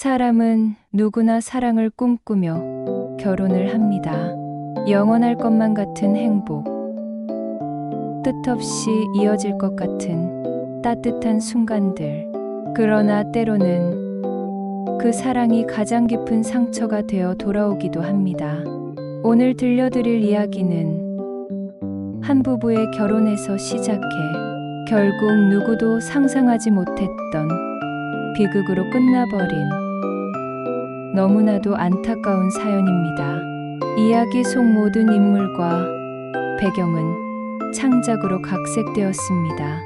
사람은 누구나 사랑을 꿈꾸며 결혼을 합니다. 영원할 것만 같은 행복, 뜻없이 이어질 것 같은 따뜻한 순간들. 그러나 때로는 그 사랑이 가장 깊은 상처가 되어 돌아오기도 합니다. 오늘 들려드릴 이야기는 한 부부의 결혼에서 시작해 결국 누구도 상상하지 못했던 비극으로 끝나버린 너무나도 안타까운 사연입니다. 이야기 속 모든 인물과 배경은 창작으로 각색되었습니다.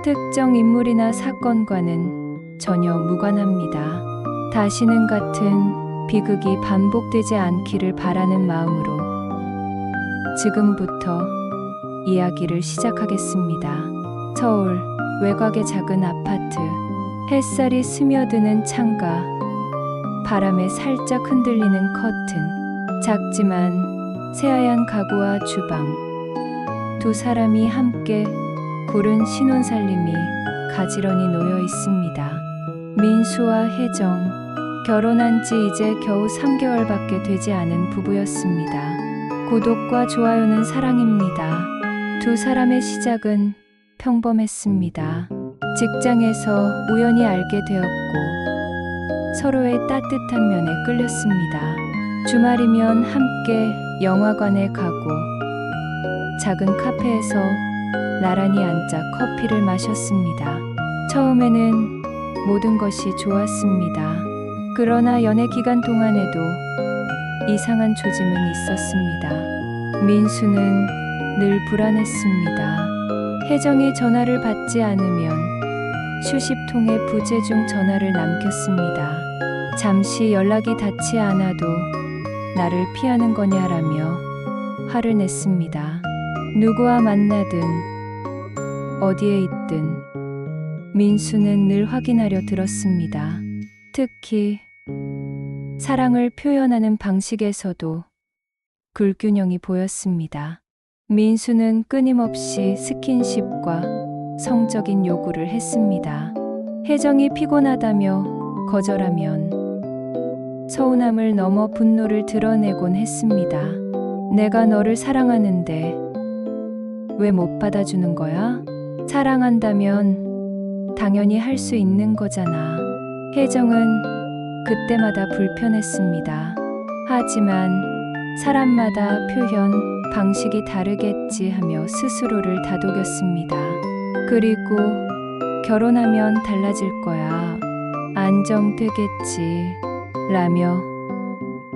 특정 인물이나 사건과는 전혀 무관합니다. 다시는 같은 비극이 반복되지 않기를 바라는 마음으로 지금부터 이야기를 시작하겠습니다. 서울 외곽의 작은 아파트. 햇살이 스며드는 창가, 바람에 살짝 흔들리는 커튼, 작지만 새하얀 가구와 주방. 두 사람이 함께 고른 신혼살림이 가지런히 놓여 있습니다. 민수와 혜정, 결혼한 지 이제 겨우 3개월밖에 되지 않은 부부였습니다. 구독과 좋아요는 사랑입니다. 두 사람의 시작은 평범했습니다. 직장에서 우연히 알게 되었고 서로의 따뜻한 면에 끌렸습니다. 주말이면 함께 영화관에 가고 작은 카페에서 나란히 앉아 커피를 마셨습니다. 처음에는 모든 것이 좋았습니다. 그러나 연애 기간 동안에도 이상한 조짐은 있었습니다. 민수는 늘 불안했습니다. 혜정이 전화를 받지 않으면 수십 통의 부재중 전화를 남겼습니다. 잠시 연락이 닿지 않아도 나를 피하는 거냐라며 화를 냈습니다. 누구와 만나든 어디에 있든 민수는 늘 확인하려 들었습니다. 특히 사랑을 표현하는 방식에서도 불균형이 보였습니다. 민수는 끊임없이 스킨십과 성적인 요구를 했습니다. 혜정이 피곤하다며 거절하면 서운함을 넘어 분노를 드러내곤 했습니다. 내가 너를 사랑하는데 왜 못 받아주는 거야? 사랑한다면 당연히 할 수 있는 거잖아. 혜정은 그때마다 불편했습니다. 하지만 사람마다 표현 방식이 다르겠지 하며 스스로를 다독였습니다. 그리고 결혼하면 달라질 거야. 안정되겠지. 라며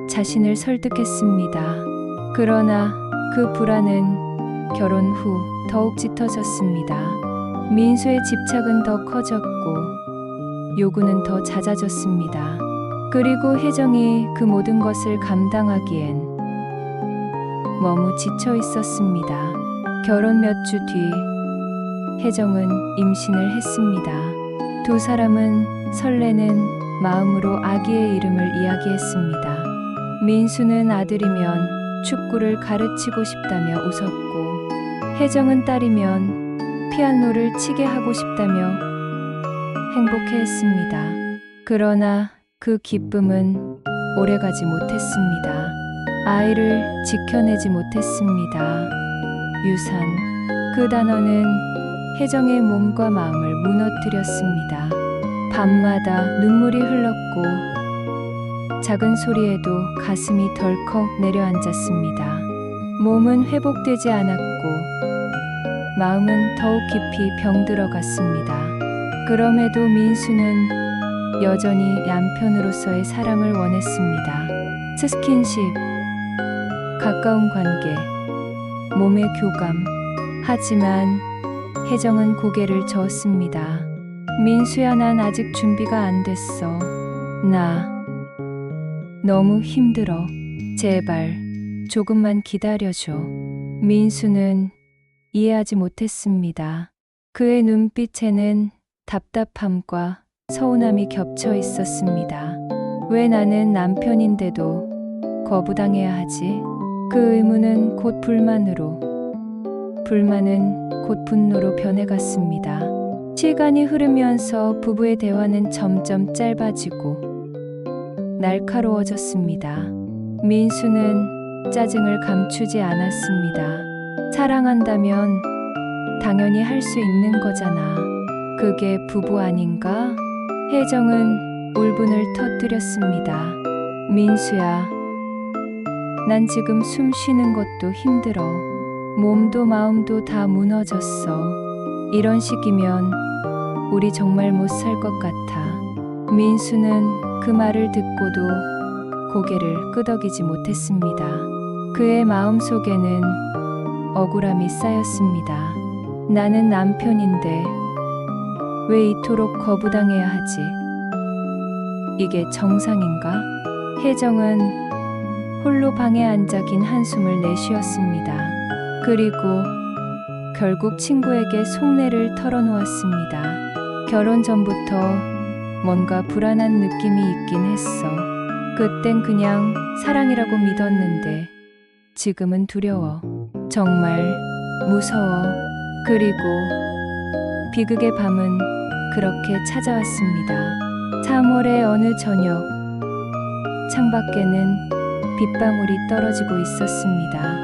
자신을 설득했습니다. 그러나 그 불안은 결혼 후 더욱 짙어졌습니다. 민수의 집착은 더 커졌고 요구는 더 잦아졌습니다. 그리고 혜정이 그 모든 것을 감당하기엔 너무 지쳐 있었습니다. 결혼 몇 주 뒤 혜정은 임신을 했습니다. 두 사람은 설레는 마음으로 아기의 이름을 이야기했습니다. 민수는 아들이면 축구를 가르치고 싶다며 웃었고 혜정은 딸이면 피아노를 치게 하고 싶다며 행복해했습니다. 그러나 그 기쁨은 오래가지 못했습니다. 아이를 지켜내지 못했습니다. 유산. 그 단어는 혜정의 몸과 마음을 무너뜨렸습니다. 밤마다 눈물이 흘렀고 작은 소리에도 가슴이 덜컥 내려앉았습니다. 몸은 회복되지 않았고 마음은 더욱 깊이 병들어갔습니다. 그럼에도 민수는 여전히 남편으로서의 사랑을 원했습니다. 스킨십, 가까운 관계, 몸의 교감. 하지만 혜정은 고개를 저었습니다. 민수야, 난 아직 준비가 안 됐어. 나 너무 힘들어. 제발 조금만 기다려줘. 민수는 이해하지 못했습니다. 그의 눈빛에는 답답함과 서운함이 겹쳐 있었습니다. 왜 나는 남편인데도 거부당해야 하지? 그 의문은 곧 불만으로, 불만은 곧 분노로 변해갔습니다. 시간이 흐르면서 부부의 대화는 점점 짧아지고 날카로워졌습니다. 민수는 짜증을 감추지 않았습니다. 사랑한다면 당연히 할 수 있는 거잖아. 그게 부부 아닌가? 혜정은 울분을 터뜨렸습니다. 민수야, 난 지금 숨 쉬는 것도 힘들어. 몸도 마음도 다 무너졌어. 이런 식이면 우리 정말 못 살 것 같아. 민수는 그 말을 듣고도 고개를 끄덕이지 못했습니다. 그의 마음 속에는 억울함이 쌓였습니다. 나는 남편인데 왜 이토록 거부당해야 하지? 이게 정상인가? 혜정은 홀로 방에 앉아 긴 한숨을 내쉬었습니다. 그리고 결국 친구에게 속내를 털어놓았습니다. 결혼 전부터 뭔가 불안한 느낌이 있긴 했어. 그땐 그냥 사랑이라고 믿었는데 지금은 두려워. 정말 무서워. 그리고 비극의 밤은 그렇게 찾아왔습니다. 3월의 어느 저녁, 창밖에는 빗방울이 떨어지고 있었습니다.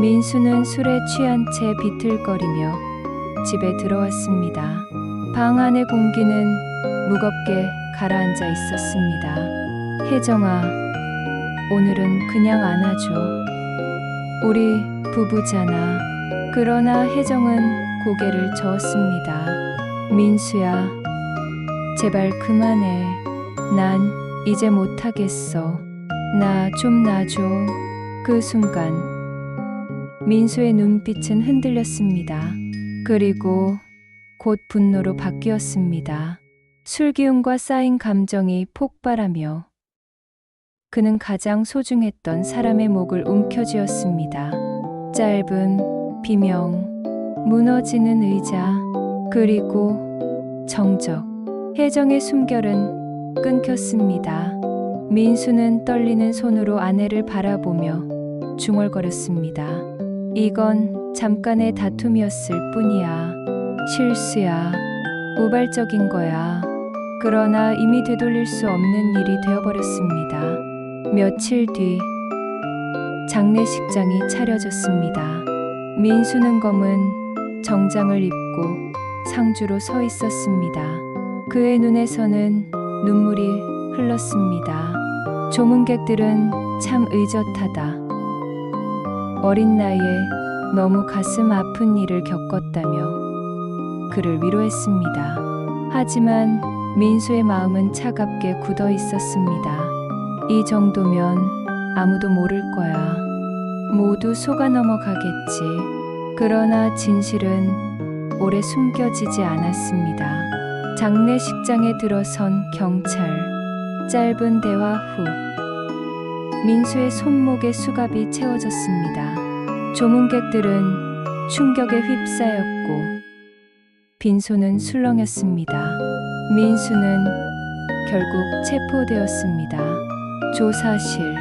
민수는 술에 취한 채 비틀거리며 집에 들어왔습니다. 방 안의 공기는 무겁게 가라앉아 있었습니다. 혜정아, 오늘은 그냥 안아줘. 우리 부부잖아. 그러나 혜정은 고개를 저었습니다. 민수야, 제발 그만해. 난 이제 못하겠어. 나 좀 놔줘. 그 순간 민수의 눈빛은 흔들렸습니다. 그리고 곧 분노로 바뀌었습니다. 술기운과 쌓인 감정이 폭발하며 그는 가장 소중했던 사람의 목을 움켜쥐었습니다. 짧은 비명, 무너지는 의자, 그리고 정적. 혜정의 숨결은 끊겼습니다. 민수는 떨리는 손으로 아내를 바라보며 중얼거렸습니다. 이건 잠깐의 다툼이었을 뿐이야. 실수야. 우발적인 거야. 그러나 이미 되돌릴 수 없는 일이 되어버렸습니다. 며칠 뒤 장례식장이 차려졌습니다. 민수는 검은 정장을 입고 상주로 서 있었습니다. 그의 눈에서는 눈물이 흘렀습니다. 조문객들은 참 의젓하다. 어린 나이에 너무 가슴 아픈 일을 겪었다며 그를 위로했습니다. 하지만 민수의 마음은 차갑게 굳어 있었습니다. 이 정도면 아무도 모를 거야. 모두 속아 넘어가겠지. 그러나 진실은 오래 숨겨지지 않았습니다. 장례식장에 들어선 경찰. 짧은 대화 후 민수의 손목에 수갑이 채워졌습니다. 조문객들은 충격에 휩싸였고 빈손은 술렁였습니다. 민수는 결국 체포되었습니다. 조사실.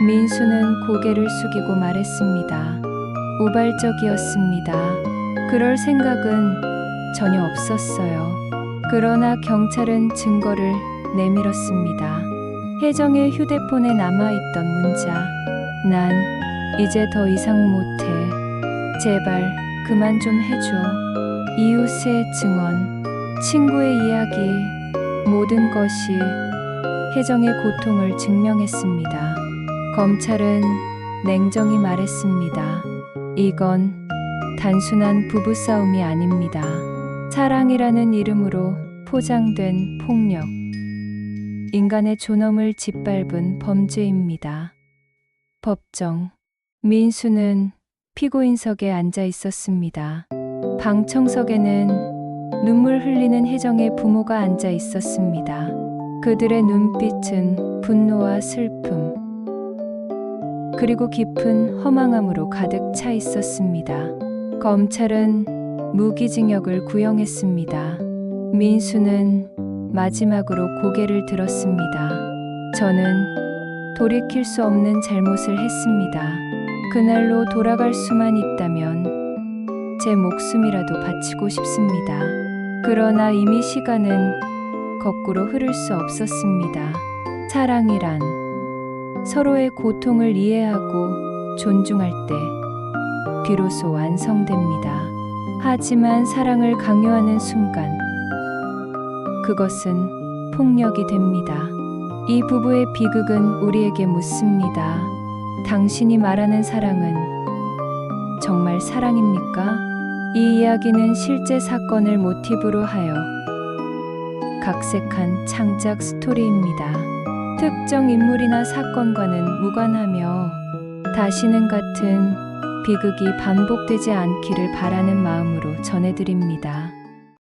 민수는 고개를 숙이고 말했습니다. 우발적이었습니다. 그럴 생각은 전혀 없었어요. 그러나 경찰은 증거를 내밀었습니다. 혜정의 휴대폰에 남아있던 문자. 난 이제 더 이상 못해. 제발 그만 좀 해줘. 이웃의 증언, 친구의 이야기, 모든 것이 혜정의 고통을 증명했습니다. 검찰은 냉정히 말했습니다. 이건 단순한 부부싸움이 아닙니다. 사랑이라는 이름으로 포장된 폭력. 인간의 존엄을 짓밟은 범죄입니다. 법정. 민수는 피고인석에 앉아 있었습니다. 방청석에는 눈물 흘리는 혜정의 부모가 앉아 있었습니다. 그들의 눈빛은 분노와 슬픔, 그리고 깊은 허망함으로 가득 차 있었습니다. 검찰은 무기징역을 구형했습니다. 민수는 마지막으로 고개를 들었습니다. 저는 돌이킬 수 없는 잘못을 했습니다. 그날로 돌아갈 수만 있다면 제 목숨이라도 바치고 싶습니다. 그러나 이미 시간은 거꾸로 흐를 수 없었습니다. 사랑이란 서로의 고통을 이해하고 존중할 때 비로소 완성됩니다. 하지만 사랑을 강요하는 순간 그것은 폭력이 됩니다. 이 부부의 비극은 우리에게 묻습니다. 당신이 말하는 사랑은 정말 사랑입니까? 이 이야기는 실제 사건을 모티브로 하여 각색한 창작 스토리입니다. 특정 인물이나 사건과는 무관하며 다시는 같은 비극이 반복되지 않기를 바라는 마음으로 전해드립니다.